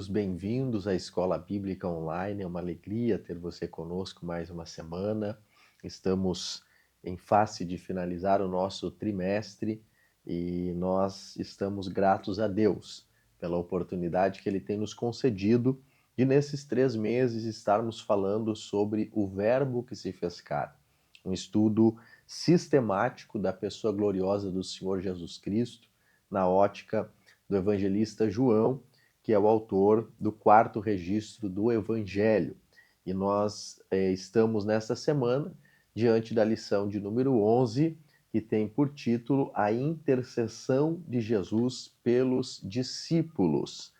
todos bem-vindos à Escola Bíblica Online. É uma alegria ter você conosco mais uma semana. Estamos em face de finalizar o nosso trimestre e nós estamos gratos a Deus pela oportunidade que Ele tem nos concedido de, nesses 3 meses, estarmos falando sobre o Verbo que se fez carne. Um estudo sistemático da pessoa gloriosa do Senhor Jesus Cristo, na ótica do evangelista João, que é o autor do 4º registro do Evangelho. E nós estamos nesta semana diante da lição de número 11, que tem por título A Intercessão de Jesus pelos Discípulos.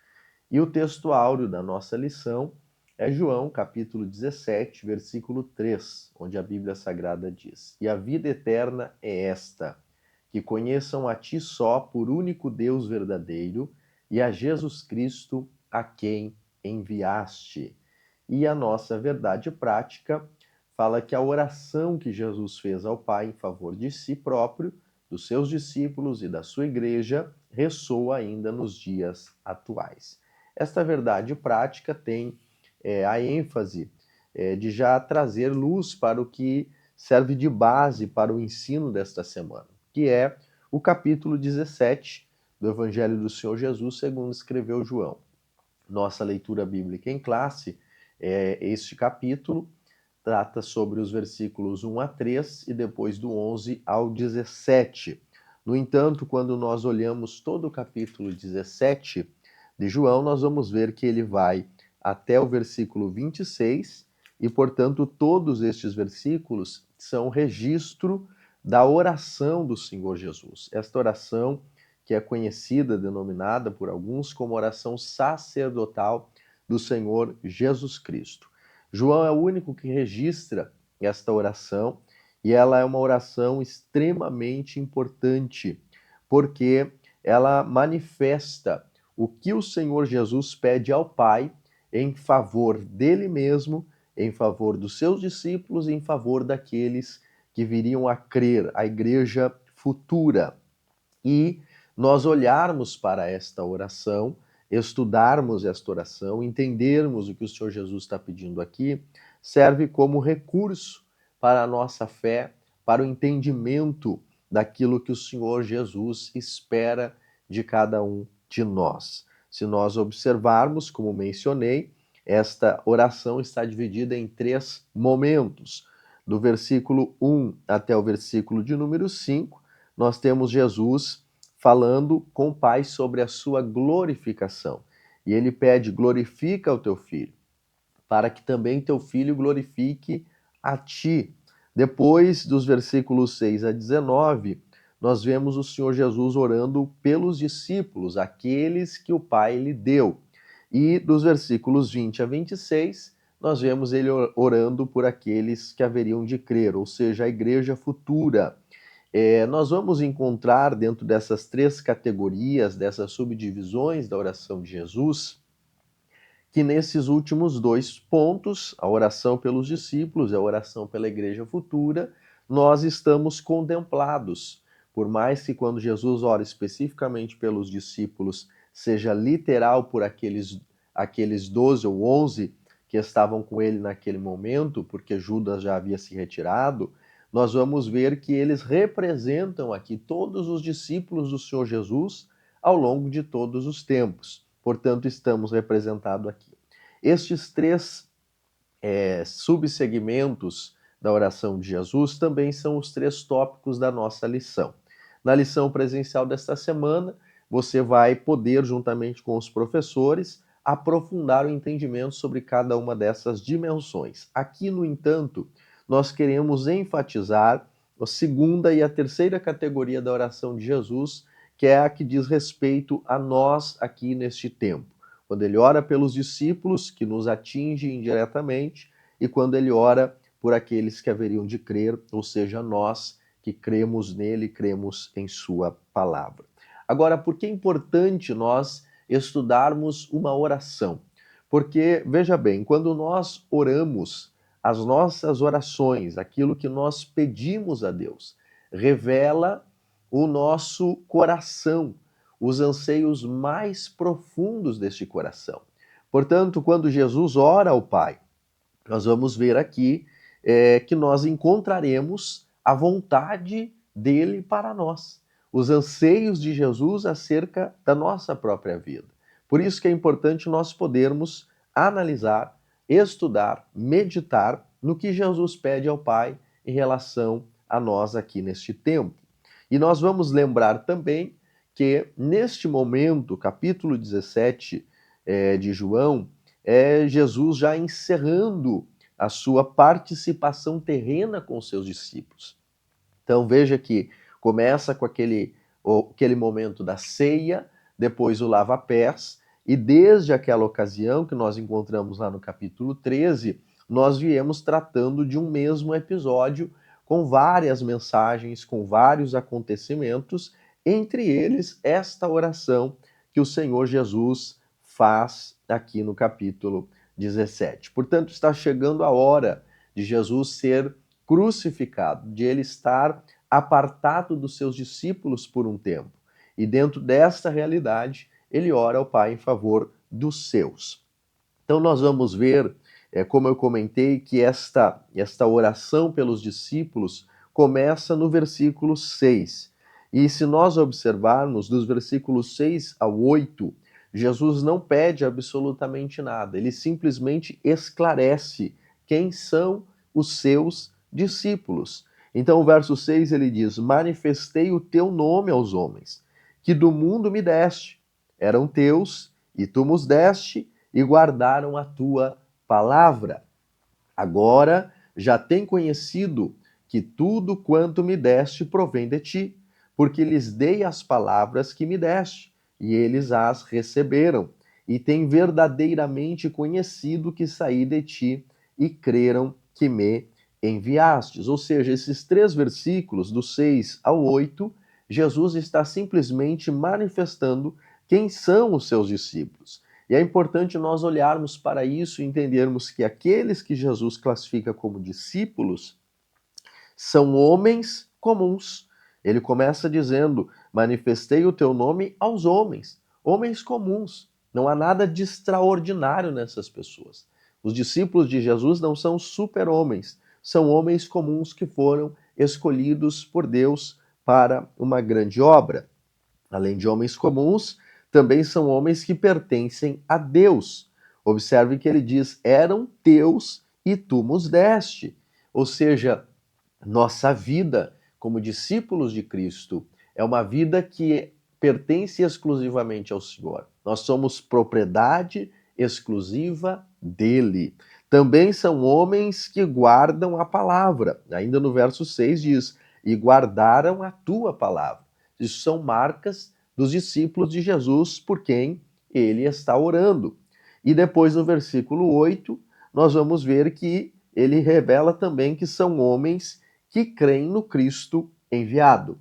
E o texto áureo da nossa lição é João, capítulo 17, versículo 3, onde a Bíblia Sagrada diz: E a vida eterna é esta, que conheçam a ti só, por único Deus verdadeiro, e a Jesus Cristo, a quem enviaste. E a nossa verdade prática fala que a oração que Jesus fez ao Pai em favor de si próprio, dos seus discípulos e da sua igreja, ressoa ainda nos dias atuais. Esta verdade prática tem a ênfase de já trazer luz para o que serve de base para o ensino desta semana, que é o capítulo 17 do Evangelho do Senhor Jesus, segundo escreveu João. Nossa leitura bíblica em classe é este capítulo, trata sobre os versículos 1 a 3 e depois do 11 ao 17. No entanto, quando nós olhamos todo o capítulo 17 de João, nós vamos ver que ele vai até o versículo 26 e, portanto, todos estes versículos são registro da oração do Senhor Jesus. Esta oração que é conhecida, denominada por alguns como oração sacerdotal do Senhor Jesus Cristo. João é o único que registra esta oração e ela é uma oração extremamente importante, porque ela manifesta o que o Senhor Jesus pede ao Pai em favor dele mesmo, em favor dos seus discípulos e em favor daqueles que viriam a crer, a igreja futura. E nós olharmos para esta oração, estudarmos esta oração, entendermos o que o Senhor Jesus está pedindo aqui, serve como recurso para a nossa fé, para o entendimento daquilo que o Senhor Jesus espera de cada um de nós. Se nós observarmos, como mencionei, esta oração está dividida em 3 momentos. Do versículo 1 até o versículo de número 5, nós temos Jesus falando com o Pai sobre a sua glorificação. E ele pede: glorifica o teu filho, para que também teu filho glorifique a ti. Depois dos versículos 6 a 19, nós vemos o Senhor Jesus orando pelos discípulos, aqueles que o Pai lhe deu. E dos versículos 20 a 26, nós vemos ele orando por aqueles que haveriam de crer, ou seja, a igreja futura. Nós vamos encontrar dentro dessas 3 categorias, dessas subdivisões da oração de Jesus, que nesses últimos 2 pontos, a oração pelos discípulos e a oração pela igreja futura, nós estamos contemplados. Por mais que quando Jesus ora especificamente pelos discípulos, seja literal por aqueles 12 ou 11 que estavam com ele naquele momento, porque Judas já havia se retirado, nós vamos ver que eles representam aqui todos os discípulos do Senhor Jesus ao longo de todos os tempos. Portanto, estamos representados aqui. Estes 3 subsegmentos da oração de Jesus também são os 3 tópicos da nossa lição. Na lição presencial desta semana, você vai poder, juntamente com os professores, aprofundar o entendimento sobre cada uma dessas dimensões. Aqui, no entanto, nós queremos enfatizar a segunda e a terceira categoria da oração de Jesus, que é a que diz respeito a nós aqui neste tempo. Quando ele ora pelos discípulos, que nos atinge indiretamente, e quando ele ora por aqueles que haveriam de crer, ou seja, nós que cremos nele, cremos em sua palavra. Agora, por que é importante nós estudarmos uma oração? Porque, veja bem, quando nós oramos, as nossas orações, aquilo que nós pedimos a Deus, revela o nosso coração, os anseios mais profundos deste coração. Portanto, quando Jesus ora ao Pai, nós vamos ver aqui que nós encontraremos a vontade dele para nós, os anseios de Jesus acerca da nossa própria vida. Por isso que é importante nós podermos analisar, estudar, meditar no que Jesus pede ao Pai em relação a nós aqui neste tempo. E nós vamos lembrar também que neste momento, capítulo 17 de João, é Jesus já encerrando a sua participação terrena com os seus discípulos. Então veja que começa com aquele momento da ceia, depois o lava-pés, e desde aquela ocasião que nós encontramos lá no capítulo 13, nós viemos tratando de um mesmo episódio, com várias mensagens, com vários acontecimentos, entre eles esta oração que o Senhor Jesus faz aqui no capítulo 17. Portanto, está chegando a hora de Jesus ser crucificado, de ele estar apartado dos seus discípulos por um tempo. E dentro desta realidade, ele ora ao Pai em favor dos seus. Então nós vamos ver, como eu comentei, que esta oração pelos discípulos começa no versículo 6. E se nós observarmos dos versículos 6 ao 8, Jesus não pede absolutamente nada, ele simplesmente esclarece quem são os seus discípulos. Então o verso 6 ele diz: manifestei o teu nome aos homens, que do mundo me deste, eram teus, e tu nos deste, e guardaram a tua palavra. Agora já tem conhecido que tudo quanto me deste provém de ti, porque lhes dei as palavras que me deste, e eles as receberam, e têm verdadeiramente conhecido que saí de ti, e creram que me enviastes. Ou seja, esses 3 versículos, do 6 ao 8, Jesus está simplesmente manifestando quem são os seus discípulos. E é importante nós olharmos para isso e entendermos que aqueles que Jesus classifica como discípulos são homens comuns. Ele começa dizendo: manifestei o teu nome aos homens, homens comuns. Não há nada de extraordinário nessas pessoas. Os discípulos de Jesus não são super-homens, são homens comuns que foram escolhidos por Deus para uma grande obra. Além de homens comuns, também são homens que pertencem a Deus. Observe que ele diz: eram teus e tu nos deste. Ou seja, nossa vida como discípulos de Cristo é uma vida que pertence exclusivamente ao Senhor. Nós somos propriedade exclusiva dele. Também são homens que guardam a palavra. Ainda no verso 6 diz: e guardaram a tua palavra. Isso são marcas dos discípulos de Jesus por quem ele está orando. E depois no versículo 8, nós vamos ver que ele revela também que são homens que creem no Cristo enviado.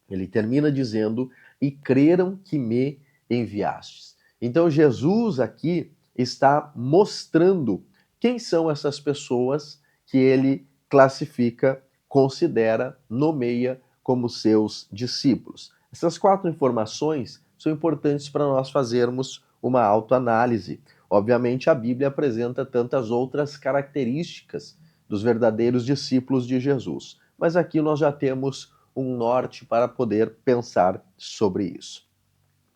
Ele termina dizendo: e creram que me enviastes. Então Jesus aqui está mostrando quem são essas pessoas que ele classifica, considera, nomeia como seus discípulos. Essas 4 informações são importantes para nós fazermos uma autoanálise. Obviamente, a Bíblia apresenta tantas outras características dos verdadeiros discípulos de Jesus, mas aqui nós já temos um norte para poder pensar sobre isso.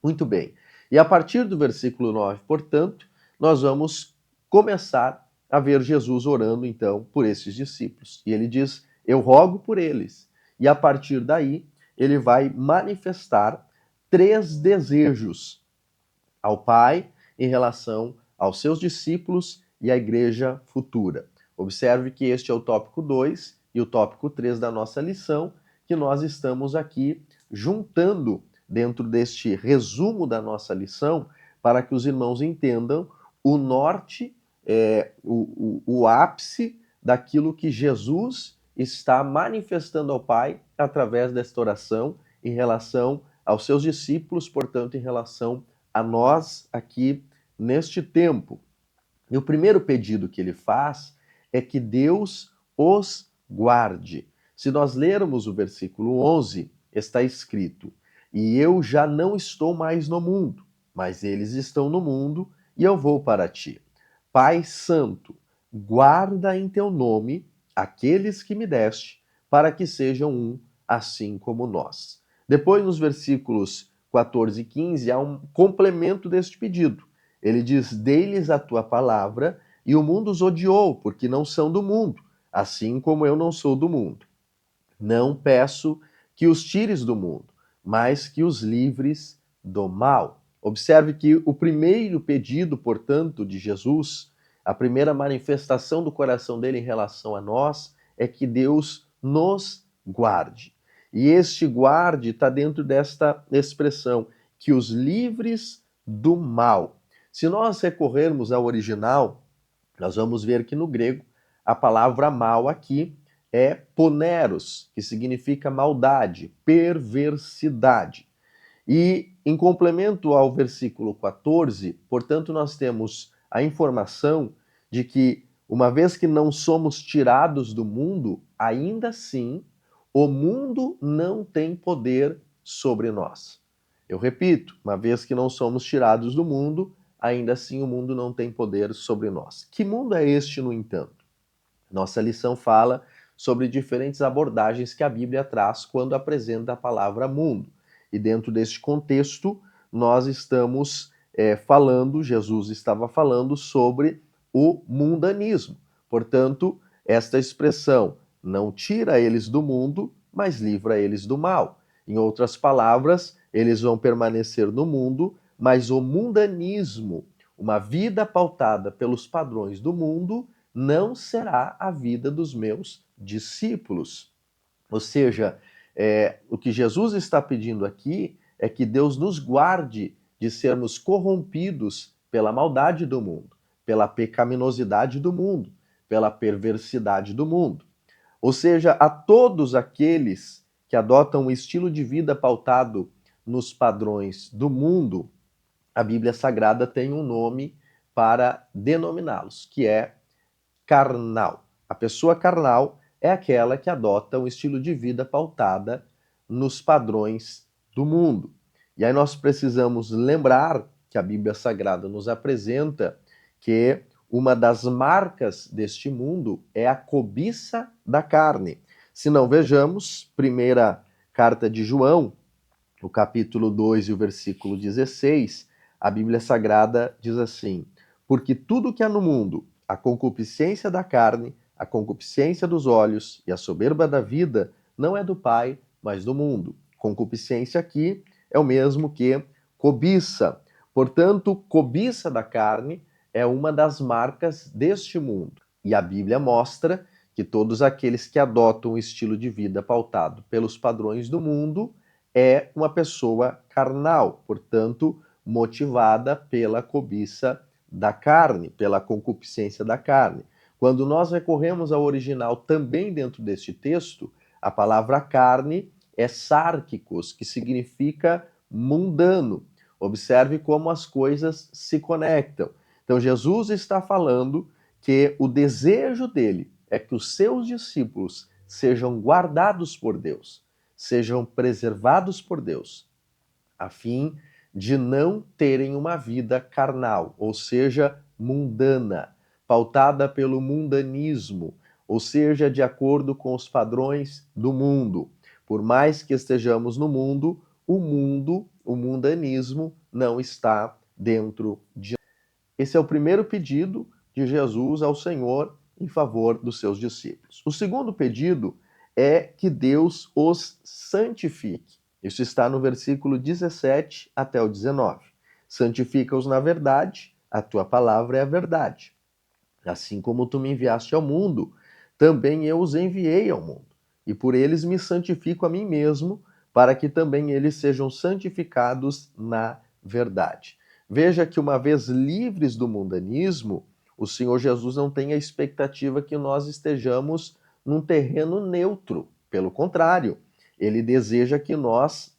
Muito bem. E a partir do versículo 9, portanto, nós vamos começar a ver Jesus orando então por esses discípulos. E ele diz: eu rogo por eles. E a partir daí, ele vai manifestar 3 desejos ao Pai em relação aos seus discípulos e à igreja futura. Observe que este é o tópico 2 e o tópico 3 da nossa lição, que nós estamos aqui juntando dentro deste resumo da nossa lição, para que os irmãos entendam o norte, o ápice daquilo que Jesus está manifestando ao Pai através desta oração em relação aos seus discípulos, portanto, em relação a nós aqui neste tempo. E o primeiro pedido que ele faz é que Deus os guarde. Se nós lermos o versículo 11, está escrito: e eu já não estou mais no mundo, mas eles estão no mundo, e eu vou para ti. Pai Santo, guarda em teu nome aqueles que me deste, para que sejam um, assim como nós. Depois, nos versículos 14 e 15, há um complemento deste pedido. Ele diz: dei-lhes a tua palavra, e o mundo os odiou, porque não são do mundo, assim como eu não sou do mundo. Não peço que os tires do mundo, mas que os livres do mal. Observe que o primeiro pedido, portanto, de Jesus, a primeira manifestação do coração dele em relação a nós, é que Deus nos guarde. E este guarde está dentro desta expressão, que os livres do mal. Se nós recorrermos ao original, nós vamos ver que no grego a palavra mal aqui é poneros, que significa maldade, perversidade. E em complemento ao versículo 14, portanto, nós temos a informação de que, uma vez que não somos tirados do mundo, ainda assim o mundo não tem poder sobre nós. Eu repito, uma vez que não somos tirados do mundo, ainda assim o mundo não tem poder sobre nós. Que mundo é este, no entanto? Nossa lição fala sobre diferentes abordagens que a Bíblia traz quando apresenta a palavra mundo. E dentro deste contexto, nós estamos falando, Jesus estava falando sobre o mundanismo. Portanto, esta expressão, não tira eles do mundo, mas livra eles do mal. Em outras palavras, eles vão permanecer no mundo, mas o mundanismo, uma vida pautada pelos padrões do mundo, não será a vida dos meus discípulos. Ou seja, o que Jesus está pedindo aqui é que Deus nos guarde de sermos corrompidos pela maldade do mundo, pela pecaminosidade do mundo, pela perversidade do mundo. Ou seja, a todos aqueles que adotam um estilo de vida pautado nos padrões do mundo, a Bíblia Sagrada tem um nome para denominá-los, que é carnal. A pessoa carnal é aquela que adota um estilo de vida pautada nos padrões do mundo. E aí nós precisamos lembrar que a Bíblia Sagrada nos apresenta que uma das marcas deste mundo é a cobiça da carne. Se não, vejamos, primeira carta de João, o capítulo 2 e o versículo 16, a Bíblia Sagrada diz assim: porque tudo que há no mundo, a concupiscência da carne, a concupiscência dos olhos e a soberba da vida, não é do Pai, mas do mundo. Concupiscência aqui é o mesmo que cobiça. Portanto, cobiça da carne é uma das marcas deste mundo. E a Bíblia mostra que todos aqueles que adotam um estilo de vida pautado pelos padrões do mundo é uma pessoa carnal, portanto, motivada pela cobiça da carne, pela concupiscência da carne. Quando nós recorremos ao original também dentro deste texto, a palavra carne é sárquicos, que significa mundano. Observe como as coisas se conectam. Então, Jesus está falando que o desejo dele é que os seus discípulos sejam guardados por Deus, sejam preservados por Deus, a fim de não terem uma vida carnal, ou seja, mundana, pautada pelo mundanismo, ou seja, de acordo com os padrões do mundo. Por mais que estejamos no mundo, o mundanismo não está dentro de nós. Esse é o primeiro pedido de Jesus ao Senhor em favor dos seus discípulos. O segundo pedido é que Deus os santifique. Isso está no versículo 17 até o 19. Santifica-os na verdade, a tua palavra é a verdade. Assim como tu me enviaste ao mundo, também eu os enviei ao mundo. E por eles me santifico a mim mesmo, para que também eles sejam santificados na verdade. Veja que, uma vez livres do mundanismo, o Senhor Jesus não tem a expectativa que nós estejamos num terreno neutro. Pelo contrário, ele deseja que nós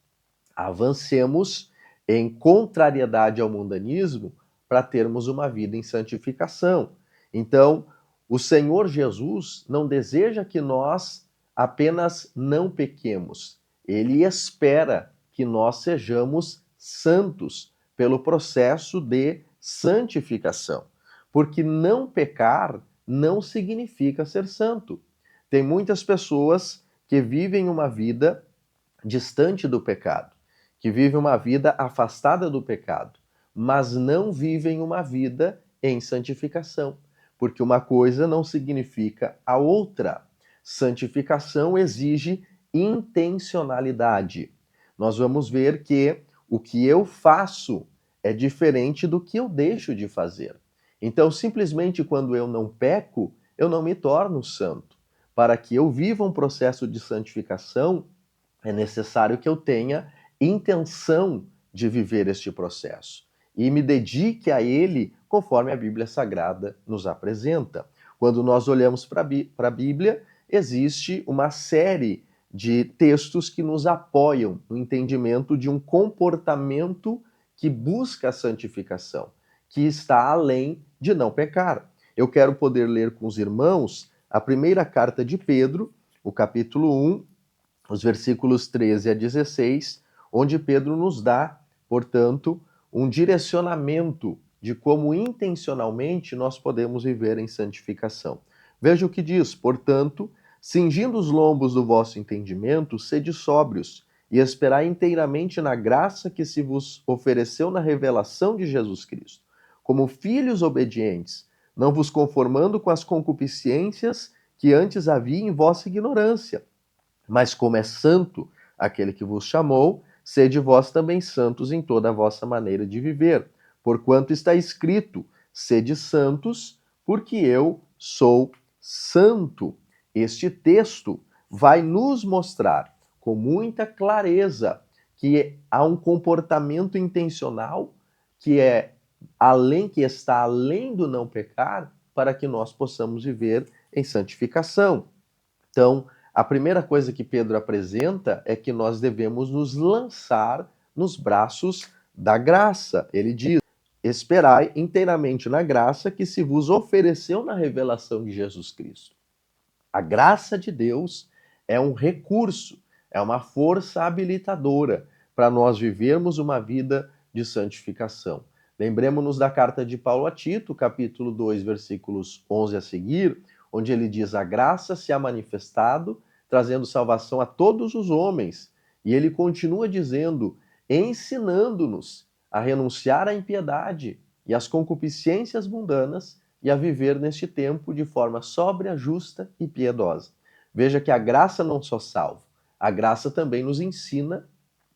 avancemos em contrariedade ao mundanismo para termos uma vida em santificação. Então, o Senhor Jesus não deseja que nós apenas não pequemos. Ele espera que nós sejamos santos pelo processo de santificação. Porque não pecar não significa ser santo. Tem muitas pessoas que vivem uma vida distante do pecado, que vivem uma vida afastada do pecado, mas não vivem uma vida em santificação, porque uma coisa não significa a outra. Santificação exige intencionalidade. Nós vamos ver que o que eu faço é diferente do que eu deixo de fazer. Então, simplesmente quando eu não peco, eu não me torno santo. Para que eu viva um processo de santificação, é necessário que eu tenha intenção de viver este processo e me dedique a ele conforme a Bíblia Sagrada nos apresenta. Quando nós olhamos para a Bíblia, existe uma série de textos que nos apoiam no entendimento de um comportamento que busca a santificação, que está além de não pecar. Eu quero poder ler com os irmãos a primeira carta de Pedro, o capítulo 1, os versículos 13 a 16, onde Pedro nos dá, portanto, um direcionamento de como intencionalmente nós podemos viver em santificação. Veja o que diz: portanto, cingindo os lombos do vosso entendimento, sede sóbrios e esperai inteiramente na graça que se vos ofereceu na revelação de Jesus Cristo. Como filhos obedientes, não vos conformando com as concupiscências que antes havia em vossa ignorância. Mas como é santo aquele que vos chamou, sede vós também santos em toda a vossa maneira de viver. Porquanto está escrito: sede santos, porque eu sou santo. Este texto vai nos mostrar com muita clareza que há um comportamento intencional que está além do não pecar, para que nós possamos viver em santificação. Então, a primeira coisa que Pedro apresenta é que nós devemos nos lançar nos braços da graça. Ele diz: esperai inteiramente na graça que se vos ofereceu na revelação de Jesus Cristo. A graça de Deus é um recurso, é uma força habilitadora para nós vivermos uma vida de santificação. Lembremos-nos da carta de Paulo a Tito, capítulo 2, versículos 11 a seguir, onde ele diz: a graça se ha manifestado, trazendo salvação a todos os homens. E ele continua dizendo, ensinando-nos a renunciar à impiedade e às concupiscências mundanas e a viver neste tempo de forma sóbria, justa e piedosa. Veja que a graça não só salva, a graça também nos ensina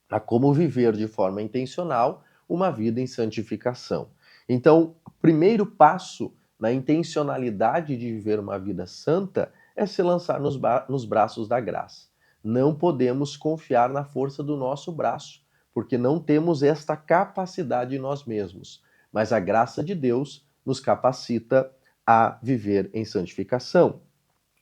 a como viver de forma intencional uma vida em santificação. Então, o primeiro passo na intencionalidade de viver uma vida santa é se lançar nos braços da graça. Não podemos confiar na força do nosso braço, porque não temos esta capacidade em nós mesmos. Mas a graça de Deus nos capacita a viver em santificação.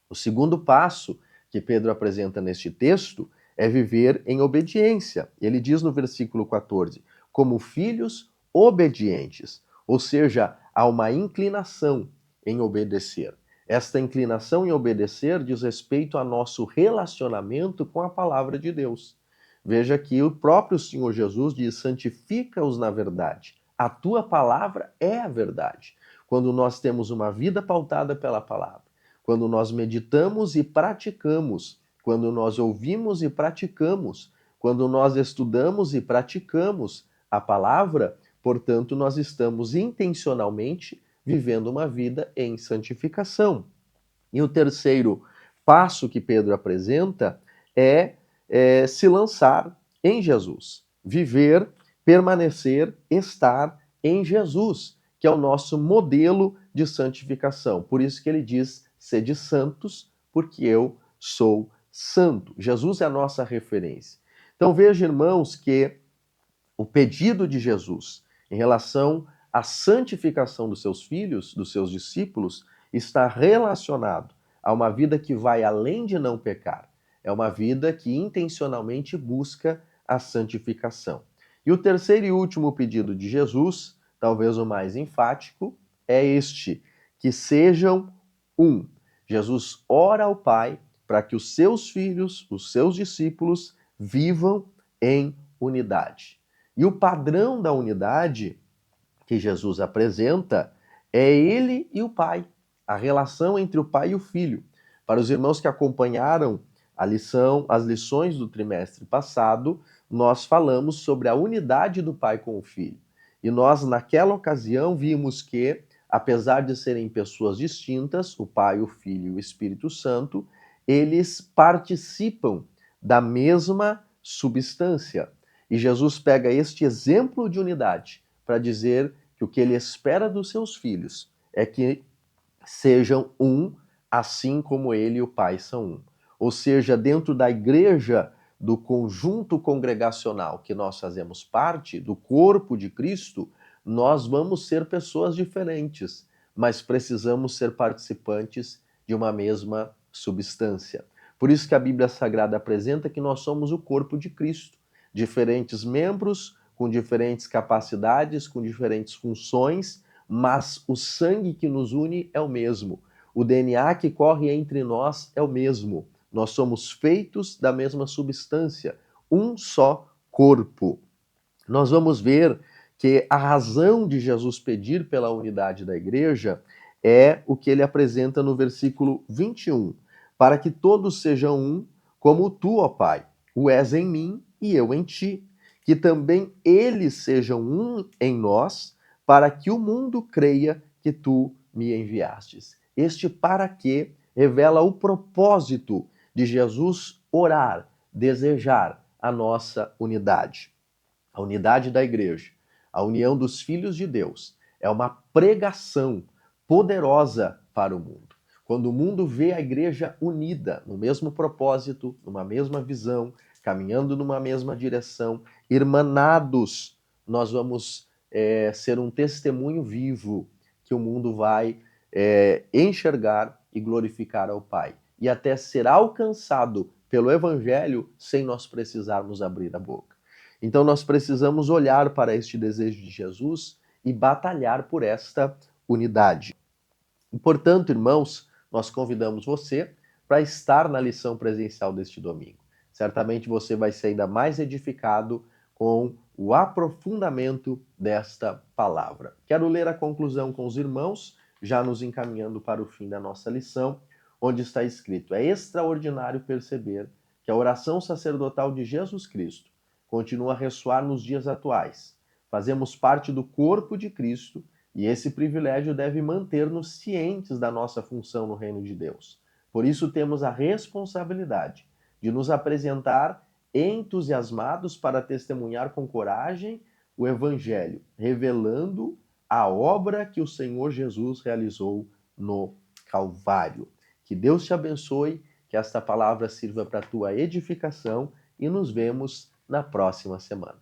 O segundo passo que Pedro apresenta neste texto é viver em obediência. Ele diz no versículo 14: como filhos obedientes, ou seja, há uma inclinação em obedecer. Esta inclinação em obedecer diz respeito ao nosso relacionamento com a palavra de Deus. Veja que o próprio Senhor Jesus diz: santifica-os na verdade. A tua palavra é a verdade. Quando nós temos uma vida pautada pela palavra, quando nós meditamos e praticamos, quando nós ouvimos e praticamos, quando nós estudamos e praticamos a palavra, portanto, nós estamos intencionalmente vivendo uma vida em santificação. E o terceiro passo que Pedro apresenta é se lançar em Jesus. Viver, permanecer, estar em Jesus, que é o nosso modelo de santificação. Por isso que ele diz: sede santos, porque eu sou santo. Jesus é a nossa referência. Então veja, irmãos, que o pedido de Jesus em relação à santificação dos seus filhos, dos seus discípulos, está relacionado a uma vida que vai além de não pecar. É uma vida que intencionalmente busca a santificação. E o terceiro e último pedido de Jesus, talvez o mais enfático, é este: que sejam um. Jesus ora ao Pai para que os seus filhos, os seus discípulos, vivam em unidade. E o padrão da unidade que Jesus apresenta é ele e o Pai, a relação entre o Pai e o Filho. Para os irmãos que acompanharam as lições do trimestre passado, nós falamos sobre a unidade do Pai com o Filho. E nós, naquela ocasião, vimos que, apesar de serem pessoas distintas, o Pai, o Filho e o Espírito Santo, eles participam da mesma substância. E Jesus pega este exemplo de unidade para dizer que o que ele espera dos seus filhos é que sejam um, assim como ele e o Pai são um. Ou seja, dentro da igreja, do conjunto congregacional que nós fazemos parte, do corpo de Cristo, nós vamos ser pessoas diferentes, mas precisamos ser participantes de uma mesma substância. Por isso que a Bíblia Sagrada apresenta que nós somos o corpo de Cristo, diferentes membros, com diferentes capacidades, com diferentes funções, mas o sangue que nos une é o mesmo. O DNA que corre entre nós é o mesmo. Nós somos feitos da mesma substância, um só corpo. Nós vamos ver que a razão de Jesus pedir pela unidade da igreja é o que ele apresenta no versículo 21. Para que todos sejam um, como tu, ó Pai, o és em mim e eu em ti. Que também eles sejam um em nós, para que o mundo creia que tu me enviastes. Este para quê revela o propósito de Jesus orar, desejar a nossa unidade. A unidade da igreja, a união dos filhos de Deus, é uma pregação poderosa para o mundo. Quando o mundo vê a igreja unida, no mesmo propósito, numa mesma visão, caminhando numa mesma direção, irmanados, nós vamos ser um testemunho vivo que o mundo vai enxergar e glorificar ao Pai. E até ser alcançado pelo Evangelho sem nós precisarmos abrir a boca. Então nós precisamos olhar para este desejo de Jesus e batalhar por esta unidade. E, portanto, irmãos, nós convidamos você para estar na lição presencial deste domingo. Certamente você vai ser ainda mais edificado com o aprofundamento desta palavra. Quero ler a conclusão com os irmãos, já nos encaminhando para o fim da nossa lição, onde está escrito: é extraordinário perceber que a oração sacerdotal de Jesus Cristo continua a ressoar nos dias atuais. Fazemos parte do corpo de Cristo e esse privilégio deve manter-nos cientes da nossa função no reino de Deus. Por isso temos a responsabilidade de nos apresentar entusiasmados para testemunhar com coragem o Evangelho, revelando a obra que o Senhor Jesus realizou no Calvário. Que Deus te abençoe, que esta palavra sirva para a tua edificação e nos vemos na próxima semana.